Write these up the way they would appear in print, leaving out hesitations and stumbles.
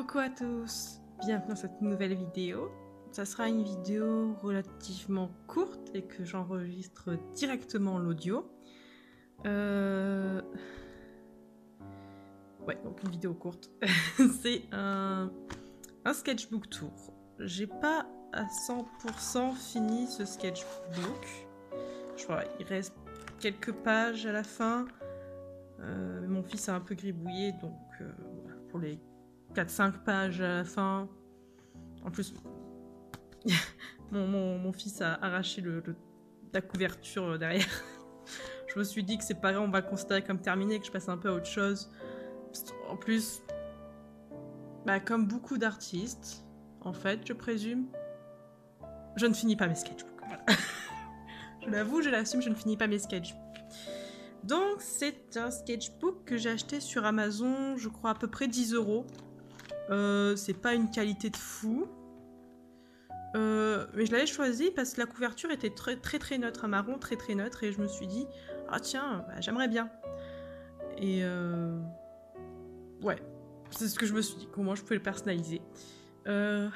Coucou à tous, bienvenue dans cette nouvelle vidéo. Ça sera une vidéo relativement courte et que j'enregistre directement l'audio. Ouais, donc une vidéo courte. C'est un sketchbook tour. J'ai pas à 100% fini ce sketchbook. Je crois il reste quelques pages à la fin. Mon fils a un peu gribouillé, donc voilà, pour les 4-5 pages à la fin. En plus, mon fils a arraché la couverture derrière. Je me suis dit que c'est pas grave, on va le considérer comme terminé, que je passe un peu à autre chose. En plus, bah, comme beaucoup d'artistes, en fait, je présume, je ne finis pas mes sketchbooks. Voilà. Je l'avoue, je l'assume, je ne finis pas mes sketchbooks. Donc, c'est un sketchbook que j'ai acheté sur Amazon, je crois à peu près 10 €. C'est pas une qualité de fou. Mais je l'avais choisi parce que la couverture était très neutre, un marron très neutre, et je me suis dit, ah tiens, bah, j'aimerais bien. Et ouais, c'est ce que je me suis dit, comment je pouvais le personnaliser. La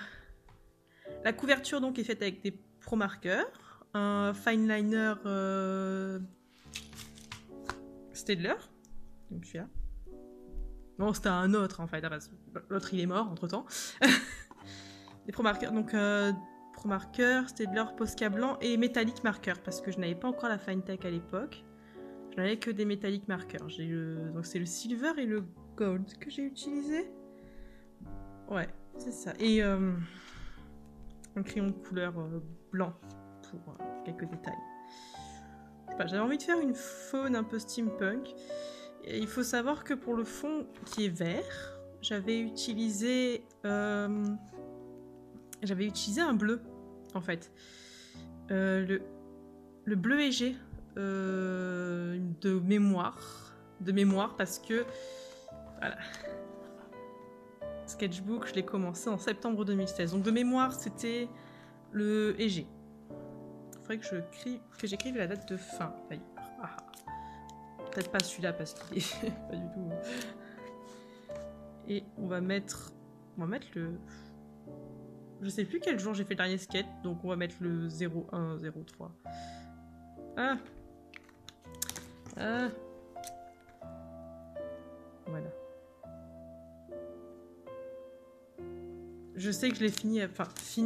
couverture donc est faite avec des pro marqueurs, un fine liner Staedtler, donc celui-là. Non, c'était un autre en fait, l'autre il est mort entre temps. Des pro marqueurs, donc pro marqueur, Staedtler, Posca blanc et métallique marqueur, parce que je n'avais pas encore la Finetech à l'époque. Je n'avais que des métalliques marqueurs. Donc c'est le silver et le gold que j'ai utilisé. Ouais, c'est ça. Et un crayon de couleur blanc pour quelques détails. J'avais envie de faire une faune un peu steampunk. Et il faut savoir que pour le fond qui est vert, j'avais utilisé un bleu en fait. Le bleu léger de mémoire parce que voilà. Sketchbook, je l'ai commencé en septembre 2016. Donc de mémoire, c'était le EG. Il faudrait que j'écrive la date de fin d'ailleurs. Ah. Peut-être pas celui-là parce qu'il est pas du tout. Et on va mettre le. Je sais plus quel jour j'ai fait le dernier sketch, donc on va mettre le 0103. Ah. Voilà. Je sais que je l'ai fini il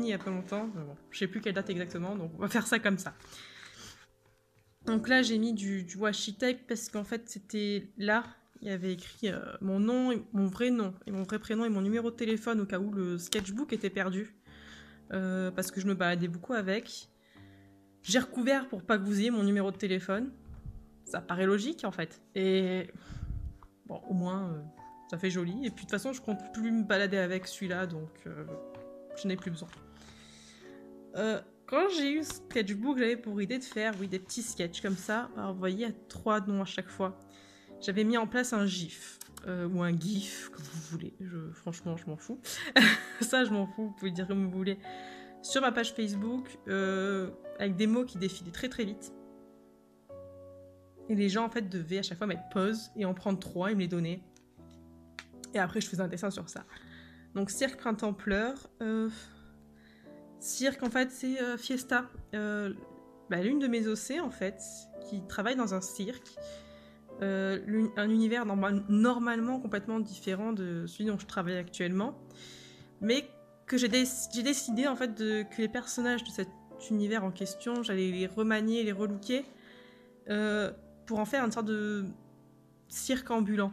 y a pas longtemps, mais bon, je sais plus quelle date exactement, donc on va faire ça comme ça. Donc là, j'ai mis du washi tape parce qu'en fait, c'était là, il y avait écrit mon nom, mon vrai nom, et mon vrai prénom et mon numéro de téléphone au cas où le sketchbook était perdu. Parce que je me baladais beaucoup avec. J'ai recouvert pour pas que vous ayez mon numéro de téléphone. Ça paraît logique en fait. Et bon, au moins, ça fait joli. Et puis de toute façon, je compte plus me balader avec celui-là, donc je n'ai plus besoin. Quand j'ai eu ce sketchbook, j'avais pour idée de faire des petits sketchs comme ça. Alors vous voyez, il y a 3 noms à chaque fois. J'avais mis en place un GIF. Ou un GIF, comme vous voulez. Franchement, je m'en fous. Ça, je m'en fous. Vous pouvez dire comme vous voulez. Sur ma page Facebook, avec des mots qui défilaient très vite. Et les gens, en fait, devaient à chaque fois mettre pause et en prendre 3 et me les donner. Et après, je faisais un dessin sur ça. Donc, cirque printemps pleure. Cirque, en fait, c'est Fiesta. L'une de mes OC, en fait, qui travaille dans un cirque. Un univers normalement complètement différent de celui dont je travaille actuellement. Mais que j'ai décidé, en fait, que les personnages de cet univers en question, j'allais les remanier, les relooker. Pour en faire une sorte de cirque ambulant.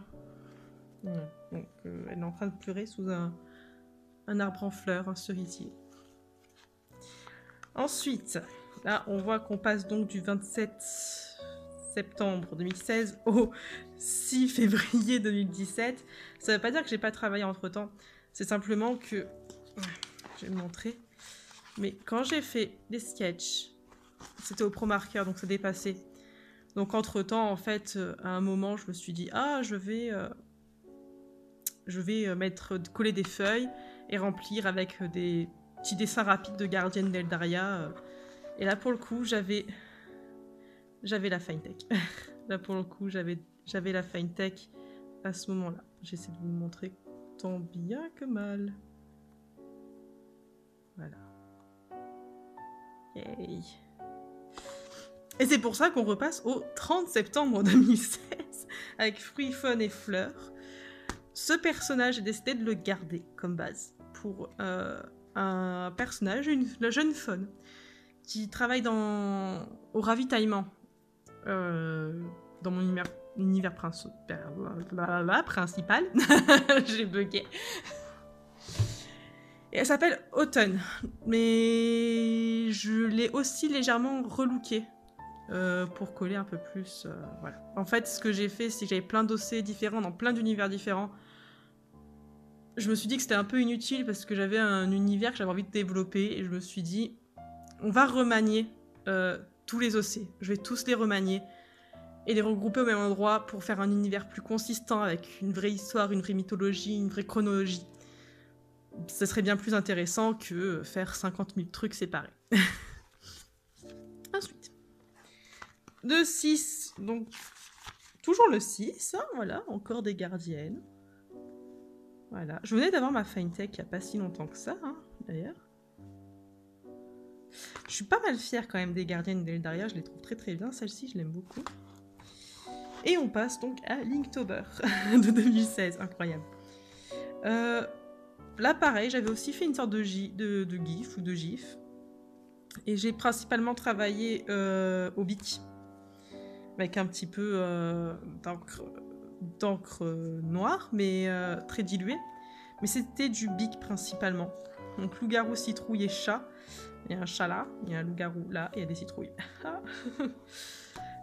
Ouais. Donc, elle est en train de pleurer sous un arbre en fleurs, un cerisier. Ensuite, là, on voit qu'on passe donc du 27 septembre 2016 au 6 février 2017. Ça ne veut pas dire que j'ai pas travaillé entre-temps. C'est simplement que... Je vais vous montrer. Mais quand j'ai fait les sketchs, c'était au pro marqueur, donc ça dépassait. Donc entre-temps, en fait, à un moment, je me suis dit, ah, je vais coller des feuilles et remplir avec des petits dessins rapides de Gardienne d'Eldaria. Et là, pour le coup, j'avais la Finetech. Là, pour le coup, j'avais la Finetech à ce moment-là. J'essaie de vous le montrer tant bien que mal. Voilà. Yay. Et c'est pour ça qu'on repasse au 30 septembre 2016 avec Fruits, Fun et Fleurs. Ce personnage, j'ai décidé de le garder comme base pour un personnage, la jeune Fun, qui travaille au ravitaillement dans mon univers principal. J'ai bugué. Et elle s'appelle Autumn, mais je l'ai aussi légèrement relookée pour coller un peu plus. Voilà. En fait, ce que j'ai fait, c'est que j'avais plein d'OC différents dans plein d'univers différents. Je me suis dit que c'était un peu inutile parce que j'avais un univers que j'avais envie de développer et je me suis dit, on va remanier tous les OC. Je vais tous les remanier et les regrouper au même endroit pour faire un univers plus consistant avec une vraie histoire, une vraie mythologie, une vraie chronologie. Ça serait bien plus intéressant que faire 50 000 trucs séparés. Ensuite, de 6, donc toujours le 6, hein, voilà, encore des gardiennes. Voilà, je venais d'avoir ma Fintech il n'y a pas si longtemps que ça, hein, d'ailleurs. Je suis pas mal fière quand même des gardiennes d'Eldaria, je les trouve très très bien, celle-ci je l'aime beaucoup. Et on passe donc à Linktober de 2016, incroyable. Là pareil, j'avais aussi fait une sorte de GIF ou de GIF. Et j'ai principalement travaillé au bic, avec un petit peu d'encre noire, mais très diluée. Mais c'était du bic principalement. Donc loup-garou, citrouille et chat. Il y a un chat là, il y a un loup-garou là, et il y a des citrouilles.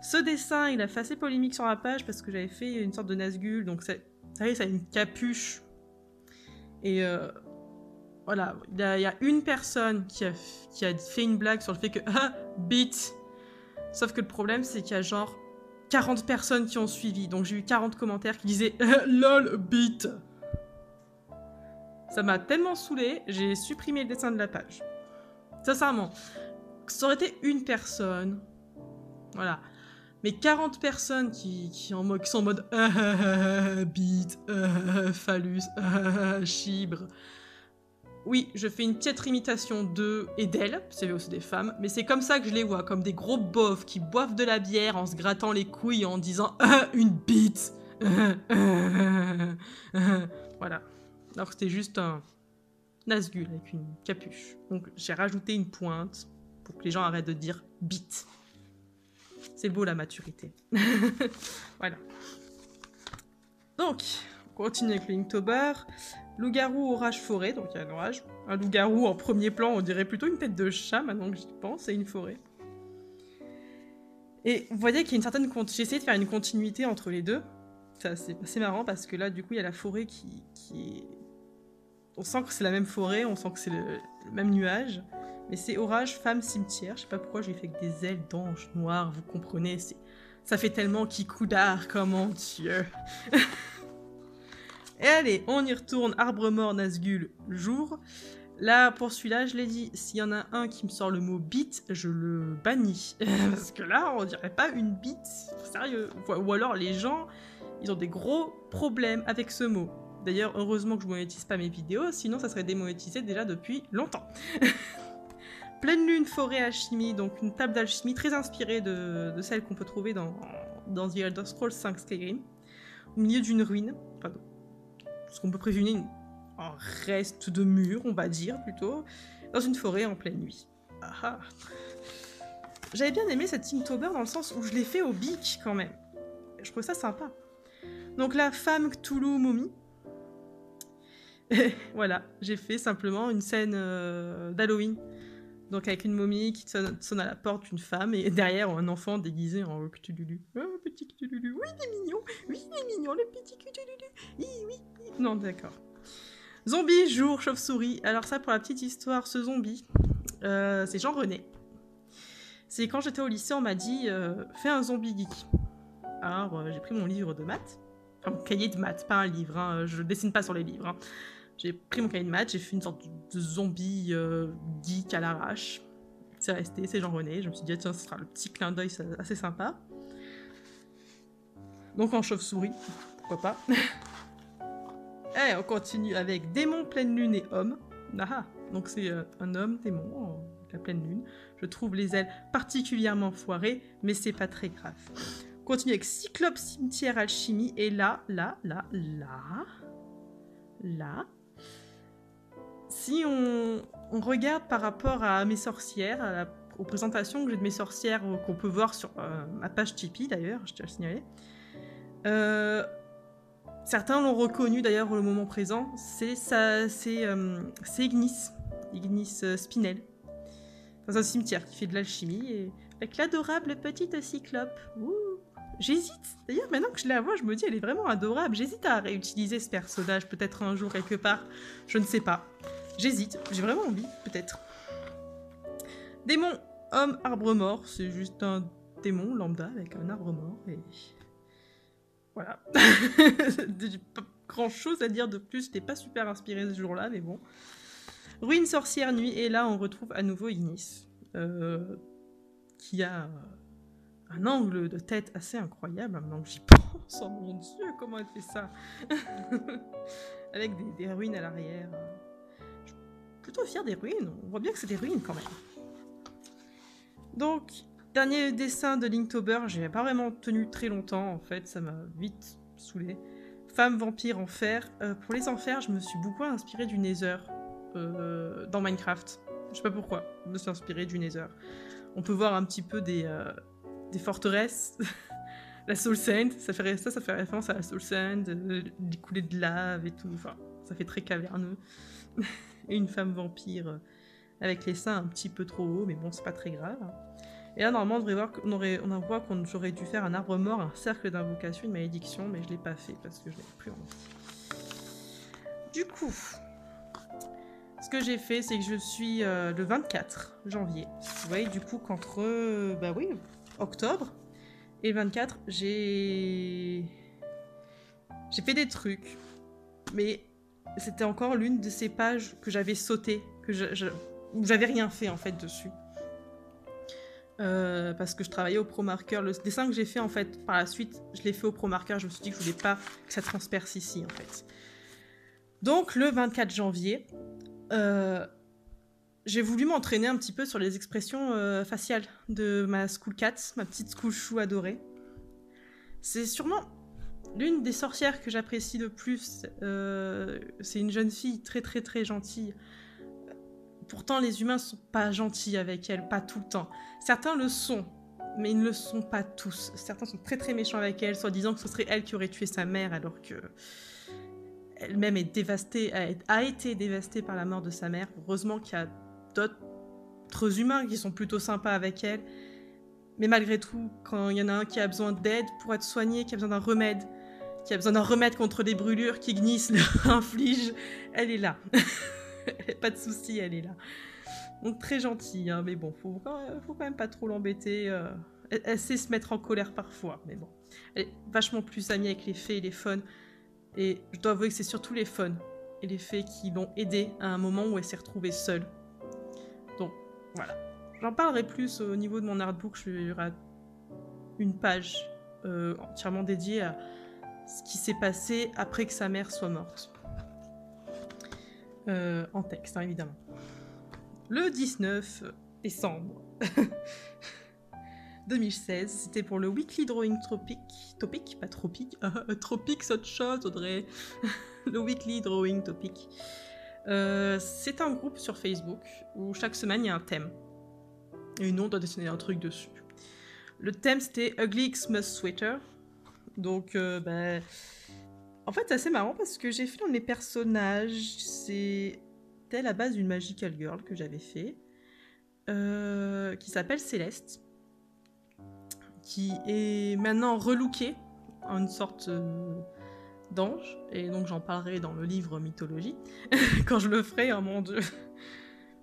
Ce dessin, il a fait assez polémique sur la page parce que j'avais fait une sorte de Nazgûl, donc ça a une capuche. Et voilà, il y a une personne qui a fait une blague sur le fait que bit. Sauf que le problème, c'est qu'il y a genre 40 personnes qui ont suivi. Donc j'ai eu 40 commentaires qui disaient lol bit. Ça m'a tellement saoulé, j'ai supprimé le dessin de la page. Sincèrement, ça aurait été une personne. Voilà. Mais 40 personnes qui sont en mode bit, phallus, chibre. Oui, je fais une piètre imitation d'eux et d'elles, c'est aussi des femmes, mais c'est comme ça que je les vois, comme des gros bofs qui boivent de la bière en se grattant les couilles en disant une bite. Voilà. Alors c'était juste un Nazgûl avec une capuche. Donc j'ai rajouté une pointe pour que les gens arrêtent de dire bite. C'est beau la maturité. Voilà. Donc, on continue avec le Linktober. Loup-garou, orage, forêt, donc il y a un orage. Un loup-garou en premier plan, on dirait plutôt une tête de chat maintenant que j'y pense, et une forêt. Et vous voyez qu'il y a une certaine... J'ai essayé de faire une continuité entre les deux. C'est assez marrant parce que là, du coup, il y a la forêt qui est... On sent que c'est la même forêt, on sent que c'est le même nuage. Mais c'est orage, femme, cimetière. Je sais pas pourquoi j'ai fait avec des ailes d'ange noires, vous comprenez. Ça fait tellement Kikoudar, comment Dieu. Et allez, on y retourne. Arbre mort, Nazgûl, jour. Là, pour celui-là, je l'ai dit, s'il y en a un qui me sort le mot bite, je le bannis. Parce que là, on dirait pas une bite. Sérieux. Ou alors, les gens, ils ont des gros problèmes avec ce mot. D'ailleurs, heureusement que je monétise pas mes vidéos, sinon ça serait démonétisé déjà depuis longtemps. Pleine lune, forêt, alchimie, donc une table d'alchimie très inspirée de celle qu'on peut trouver dans The Elder Scrolls 5 Skyrim, au milieu d'une ruine, enfin, ce qu'on peut présumer un reste de mur, on va dire plutôt, dans une forêt en pleine nuit. Ah. J'avais bien aimé cette Linktober dans le sens où je l'ai fait au bic quand même. Je trouvais ça sympa. Donc la femme Cthulhu momie. Voilà, j'ai fait simplement une scène d'Halloween. Donc avec une momie qui sonne à la porte d'une femme et derrière un enfant déguisé en Cthulhu. Oh, petit Cthulhu, oui il est mignon, le petit Cthulhu, oui. Non d'accord. Zombie, jour, chauve-souris. Alors ça pour la petite histoire, ce zombie, c'est Jean-René. C'est quand j'étais au lycée, on m'a dit fais un zombie geek. Alors j'ai pris mon livre de maths, enfin mon cahier de maths, pas un livre, hein, je dessine pas sur les livres. Hein. J'ai pris mon cahier de maths, j'ai fait une sorte de zombie geek à l'arrache. C'est resté, c'est Jean-René. Je me suis dit, tiens, ce sera le petit clin d'œil assez sympa. Donc en chauve-souris, pourquoi pas. Et on continue avec démon, pleine lune et homme. Ah, donc c'est un homme démon, la pleine lune. Je trouve les ailes particulièrement foirées, mais c'est pas très grave. On continue avec cyclope, cimetière, alchimie. Et là. Si on regarde par rapport à mes sorcières, aux présentations que j'ai de mes sorcières, qu'on peut voir sur ma page Tipeee d'ailleurs, je tiens à le signaler. Certains l'ont reconnu d'ailleurs au moment présent, c'est Ignis Spinel, dans un cimetière qui fait de l'alchimie, et avec l'adorable petite cyclope. Ouh, j'hésite, d'ailleurs maintenant que je la vois, je me dis elle est vraiment adorable, j'hésite à réutiliser ce personnage peut-être un jour quelque part, je ne sais pas, j'hésite, j'ai vraiment envie, peut-être. Démon, homme, arbre mort, c'est juste un démon lambda avec un arbre mort, et... Voilà. Pas grand chose à dire de plus, j'étais pas super inspirée ce jour-là, mais bon. Ruine, sorcière, nuit, et là on retrouve à nouveau Ignis, qui a un angle de tête assez incroyable, maintenant que j'y pense, oh mon dieu, comment elle fait ça. Avec des ruines à l'arrière. Je suis plutôt fière des ruines, on voit bien que c'est des ruines quand même. Donc... Dernier dessin de Linktober, j'ai pas vraiment tenu très longtemps en fait, ça m'a vite saoulé. Femme, vampire, enfer. Pour les enfers, je me suis beaucoup inspirée du Nether dans Minecraft. Je sais pas pourquoi, je me suis inspirée du Nether. On peut voir un petit peu des forteresses. La Soul Sand, ça fait référence à la Soul Sand, des coulées de lave et tout, enfin, ça fait très caverneux. Et une femme vampire avec les seins un petit peu trop hauts, mais bon, c'est pas très grave. Et là, normalement, on voit qu'on aurait dû faire un arbre mort, un cercle d'invocation, une malédiction, mais je l'ai pas fait parce que je n'avais plus envie. Du coup, ce que j'ai fait, c'est que je suis le 24 janvier. Vous voyez, du coup, qu'entre octobre et le 24, j'ai fait des trucs. Mais c'était encore l'une de ces pages que j'avais sautées, où j'avais rien fait en fait dessus. Parce que je travaillais au ProMarker. Le dessin que j'ai fait en fait par la suite, je l'ai fait au ProMarker. Je me suis dit que je voulais pas que ça transperce ici en fait. Donc le 24 janvier, j'ai voulu m'entraîner un petit peu sur les expressions faciales de ma School Cat, ma petite School Chou adorée. C'est sûrement l'une des sorcières que j'apprécie le plus. C'est une jeune fille très très très gentille. Pourtant, les humains sont pas gentils avec elle, pas tout le temps. Certains le sont, mais ils ne le sont pas tous. Certains sont très très méchants avec elle, soit disant que ce serait elle qui aurait tué sa mère, alors que elle-même est dévastée, a été dévastée par la mort de sa mère. Heureusement qu'il y a d'autres humains qui sont plutôt sympas avec elle. Mais malgré tout, quand il y en a un qui a besoin d'aide pour être soigné, qui a besoin d'un remède, contre les brûlures qu'Ignis leur inflige, elle est là. Pas de souci, elle est là. Donc très gentille, hein, mais bon, faut quand même pas trop l'embêter. Elle sait se mettre en colère parfois, mais bon. Elle est vachement plus amie avec les fées et les faunes. Et je dois avouer que c'est surtout les faunes et les fées qui l'ont aidée à un moment où elle s'est retrouvée seule. Donc voilà. J'en parlerai plus au niveau de mon artbook. Il y aura une page entièrement dédiée à ce qui s'est passé après que sa mère soit morte. En texte, hein, évidemment. Le 19 décembre 2016, c'était pour le Weekly Drawing Topic, pas Tropic, Tropic c'est autre chose, Audrey. Le Weekly Drawing Topic. C'est un groupe sur Facebook où chaque semaine il y a un thème. Et nous on doit dessiner un truc dessus. Le thème c'était Ugly Xmas Sweater. Donc, en fait, c'est assez marrant parce que j'ai fait un de mes personnages, c'était la base d'une Magical Girl que j'avais fait, qui s'appelle Céleste, qui est maintenant relookée en une sorte d'ange, et donc j'en parlerai dans le livre Mythologie, quand je le ferai, oh mon dieu.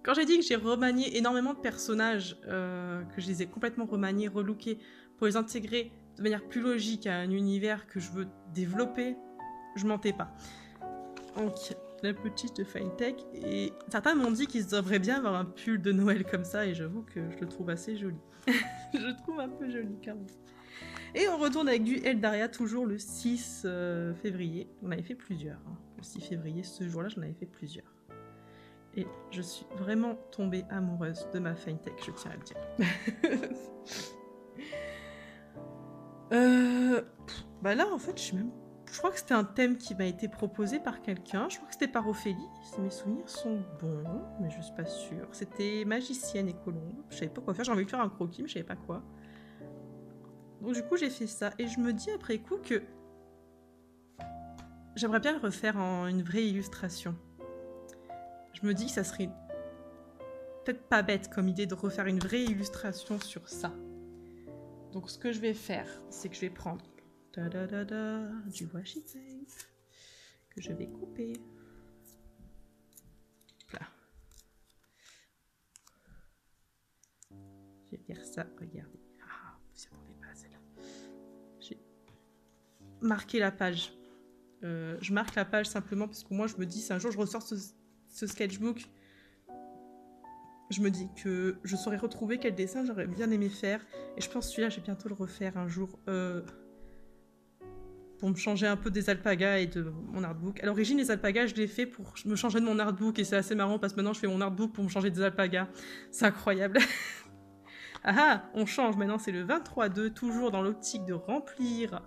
Quand j'ai dit que j'ai remanié énormément de personnages, que je les ai complètement remaniés, relookés, pour les intégrer de manière plus logique à un univers que je veux développer, je mentais pas. Donc, la petite Fine Tech, et certains m'ont dit qu'ils devraient bien avoir un pull de Noël comme ça, et j'avoue que je le trouve assez joli. Je le trouve un peu joli quand même. Et on retourne avec du Eldaria, toujours le 6 février. On avait fait plusieurs. Hein. Le 6 février. Ce jour-là, j'en avais fait plusieurs. Et je suis vraiment tombée amoureuse de ma Finetech, je tiens à le dire. Bah là, en fait, je crois que c'était un thème qui m'a été proposé par quelqu'un. Je crois que c'était par Ophélie, si mes souvenirs sont bons, mais je suis pas sûre. C'était magicienne et colombe. Je savais pas quoi faire. J'ai envie de faire un croquis, mais je savais pas quoi. Donc du coup, j'ai fait ça. Et je me dis après coup que j'aimerais bien le refaire en une vraie illustration. Je me dis que ça serait peut-être pas bête comme idée de refaire une vraie illustration sur ça. Donc ce que je vais faire, c'est que je vais prendre du washi tape que je vais couper. Là. Je vais faire ça, regardez. Ah, vous n'y attendez pas à celle-là. J'ai marqué la page. Je marque la page simplement parce que moi je me dis, si un jour je ressors ce sketchbook, je me dis que je saurais retrouver quel dessin j'aurais bien aimé faire. Et je pense que celui-là, je vais bientôt le refaire un jour pour me changer un peu des alpagas et de mon artbook. À l'origine, les alpagas, je les fais pour me changer de mon artbook. Et c'est assez marrant parce que maintenant, je fais mon artbook pour me changer des alpagas. C'est incroyable. Ah, on change. Maintenant, c'est le 23/2, toujours dans l'optique de remplir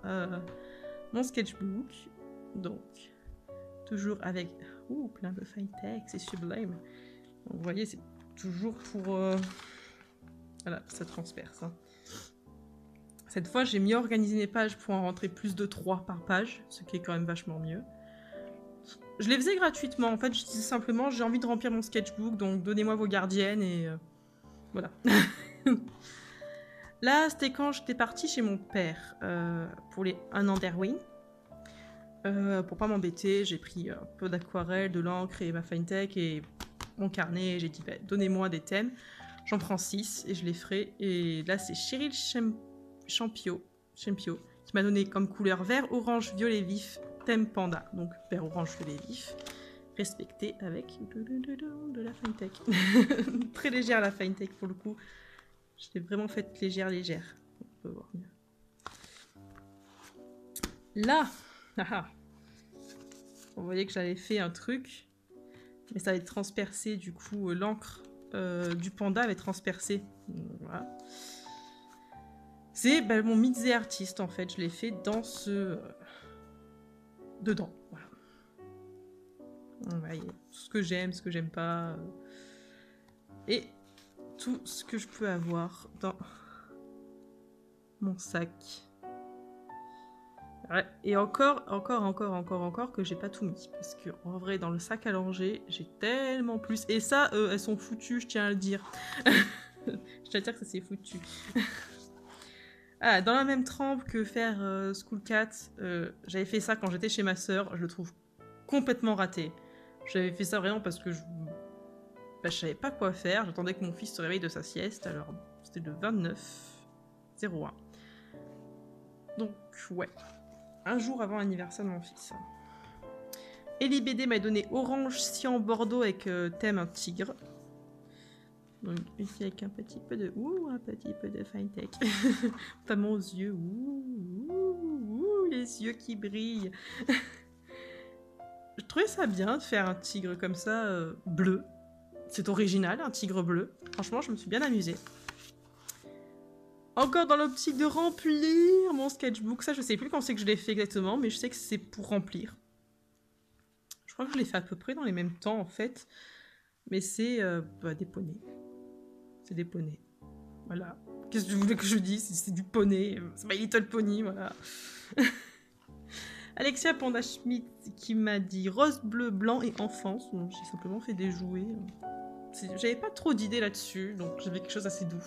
mon sketchbook. Donc, toujours avec plein de Finetech, c'est sublime. Donc, vous voyez, c'est toujours pour... Voilà, ça transperce. Hein. Cette fois, j'ai mieux organisé mes pages pour en rentrer plus de 3 par page, ce qui est quand même vachement mieux. Je les faisais gratuitement. En fait, je disais simplement, j'ai envie de remplir mon sketchbook, donc donnez-moi vos gardiennes et... voilà. Là, c'était quand j'étais partie chez mon père pour les 1 an d'Erwin. Pour pas m'embêter, j'ai pris un peu d'aquarelle, de l'encre et ma Finetech et mon carnet. Et j'ai dit, bah, donnez-moi des thèmes. J'en prends 6 et je les ferai. Et là, c'est Cheryl Champio qui m'a donné comme couleur vert, orange, violet vif, thème panda. Donc vert, orange, violet vif. Respecté avec de la Finetech. Très légère la Finetech pour le coup. Je l'ai vraiment faite légère. On peut voir mieux. Là, vous voyez que j'avais fait un truc, mais ça avait transpercé du coup l'encre du panda avait transpercé. Voilà. C'est mon Midze Artist en fait, je l'ai fait dans ce... dedans, voilà. Vous voyez, tout ce que j'aime pas. Et tout ce que je peux avoir dans mon sac. Ouais, et encore que j'ai pas tout mis. Parce que en vrai, dans le sac à langer, j'ai tellement plus. Et ça, elles sont foutues, je tiens à le dire. Je tiens à dire que ça c'est foutu. Ah, dans la même trempe que faire School Cat, j'avais fait ça quand j'étais chez ma sœur. Je le trouve complètement raté. J'avais fait ça vraiment parce que je savais pas quoi faire. J'attendais que mon fils se réveille de sa sieste. Alors, c'était le 29/01. Donc, ouais. Un jour avant l'anniversaire de mon fils. Ellie BD m'a donné orange, cyan, bordeaux avec thème un tigre. Donc une fille avec un petit peu de Finetech. Notamment aux yeux. Les yeux qui brillent. Je trouvais ça bien de faire un tigre comme ça, bleu. C'est original, un tigre bleu. Franchement, je me suis bien amusée. Encore dans l'optique de remplir mon sketchbook. Ça, je sais plus quand c'est que je l'ai fait exactement, mais je sais que c'est pour remplir. Je crois que je l'ai fait à peu près dans les mêmes temps, en fait. Mais c'est des poneys. C'est des poneys. Voilà. Qu'est-ce que vous voulez que je dise? C'est du poney. C'est My Little Pony, voilà. Alexia Panda Schmidt qui m'a dit rose, bleu, blanc et enfance. J'ai simplement fait des jouets. J'avais pas trop d'idées là-dessus, donc j'avais quelque chose assez doux.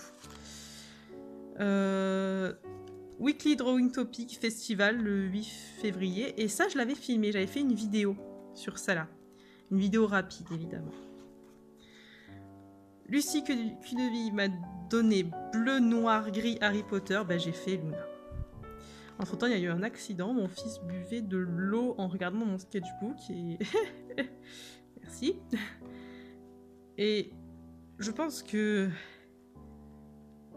Weekly Drawing Topic Festival le 8 février. Et ça, je l'avais filmé. J'avais fait une vidéo sur ça là. Une vidéo rapide, évidemment. Lucie Cuneville m'a donné bleu, noir, gris Harry Potter. J'ai fait Luna. Entre temps, il y a eu un accident. Mon fils buvait de l'eau en regardant mon sketchbook. Et... Merci. Et je pense que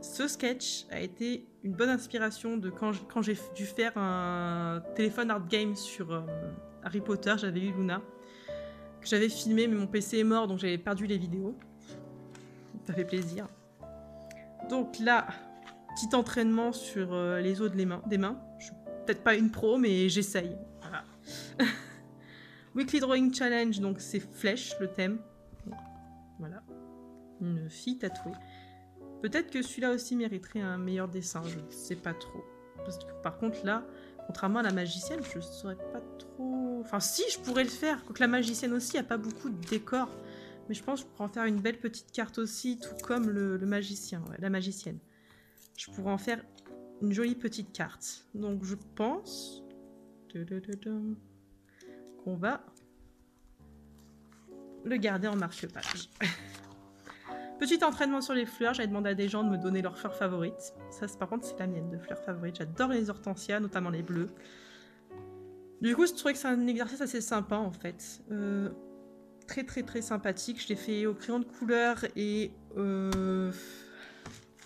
ce sketch a été une bonne inspiration de quand j'ai dû faire un téléphone art game sur Harry Potter, j'avais eu Luna, que j'avais filmé, mais mon PC est mort, donc j'avais perdu les vidéos. Ça fait plaisir. Donc là, petit entraînement sur les os des mains. Je suis peut-être pas une pro, mais j'essaye. Voilà. Weekly Drawing Challenge, donc c'est flèche, le thème. Voilà. Une fille tatouée. Peut-être que celui-là aussi mériterait un meilleur dessin, je ne sais pas trop. Parce que par contre là, contrairement à la magicienne, je ne saurais pas trop... Enfin si, je pourrais le faire. Quoique la magicienne aussi, il n'y a pas beaucoup de décors. Mais je pense que je pourrais en faire une belle petite carte aussi, tout comme le magicien, ouais, la magicienne. Je pourrais en faire une jolie petite carte. Donc je pense qu'on va le garder en marque-page. Petit entraînement sur les fleurs, j'avais demandé à des gens de me donner leurs fleurs favorites. Ça, par contre, c'est la mienne de fleurs favorites. J'adore les hortensias, notamment les bleues. Du coup, je trouvais que c'est un exercice assez sympa, en fait. Très, très, très sympathique. Je l'ai fait au crayon de couleur et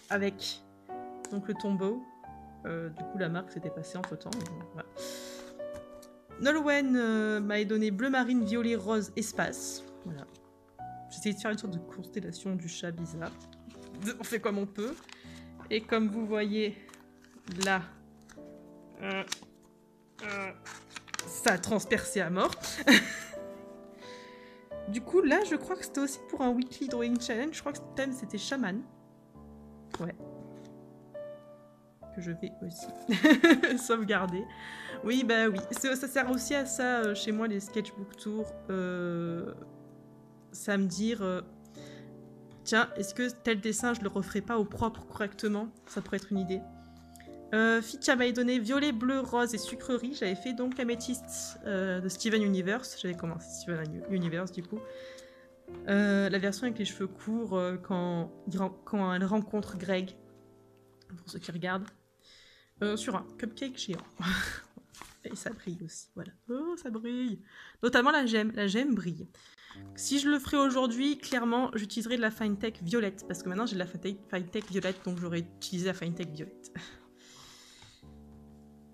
avec donc, le tombeau. Du coup, la marque s'était passée entre-temps. Voilà. Nolwenn m'a donné bleu marine, violet, rose, espace. Voilà. J'ai essayé de faire une sorte de constellation du chat bizarre. On fait comme on peut. Et comme vous voyez, là, ça a transpercé à mort. Du coup, là, je crois que c'était aussi pour un Weekly Drawing Challenge. Je crois que le thème, c'était chaman. Ouais. Que je vais aussi sauvegarder. Oui, bah oui. Ça sert aussi à ça chez moi, les sketchbook tours. Ça me dire tiens, est-ce que tel dessin je le referai pas au propre correctement? Ça pourrait être une idée. Fitcha m'a donné violet, bleu, rose et sucrerie. J'avais fait donc Améthyste de Steven Universe. J'avais commencé Steven Universe du coup. La version avec les cheveux courts quand elle rencontre Greg. Pour ceux qui regardent. Sur un cupcake géant. Et ça brille aussi, voilà. Oh, ça brille. Notamment la gemme brille. Si je le ferais aujourd'hui, clairement, j'utiliserais de la Finetech violette. Parce que maintenant, j'ai de la Finetech violette, donc j'aurais utilisé la Finetech violette.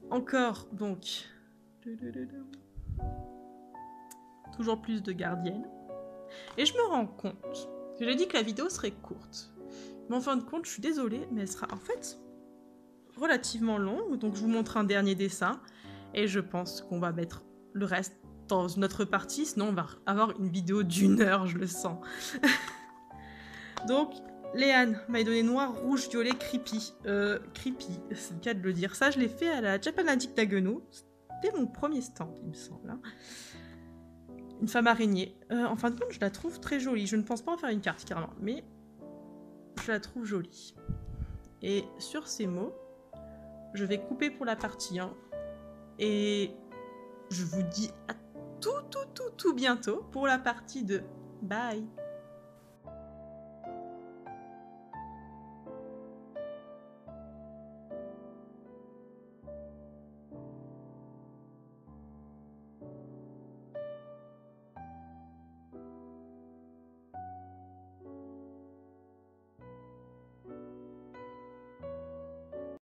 Encore, donc... Toujours plus de gardiennes. Et je me rends compte... J'ai dit que la vidéo serait courte. Mais en fin de compte, je suis désolée, mais elle sera en fait relativement longue. Donc je vous montre un dernier dessin. Et je pense qu'on va mettre le reste dans notre partie, sinon on va avoir une vidéo d'1 heure, je le sens. Donc, Léane m'a donné noir, rouge, violet, creepy. Creepy, c'est le cas de le dire. Ça, je l'ai fait à la Japan Addict d'Haguenau. C'était mon premier stand, il me semble. Hein. Une femme araignée. En fin de compte, je la trouve très jolie. Je ne pense pas en faire une carte, carrément, mais je la trouve jolie. Et sur ces mots, je vais couper pour la partie 1. Et je vous dis à tout bientôt pour la partie 2. Bye!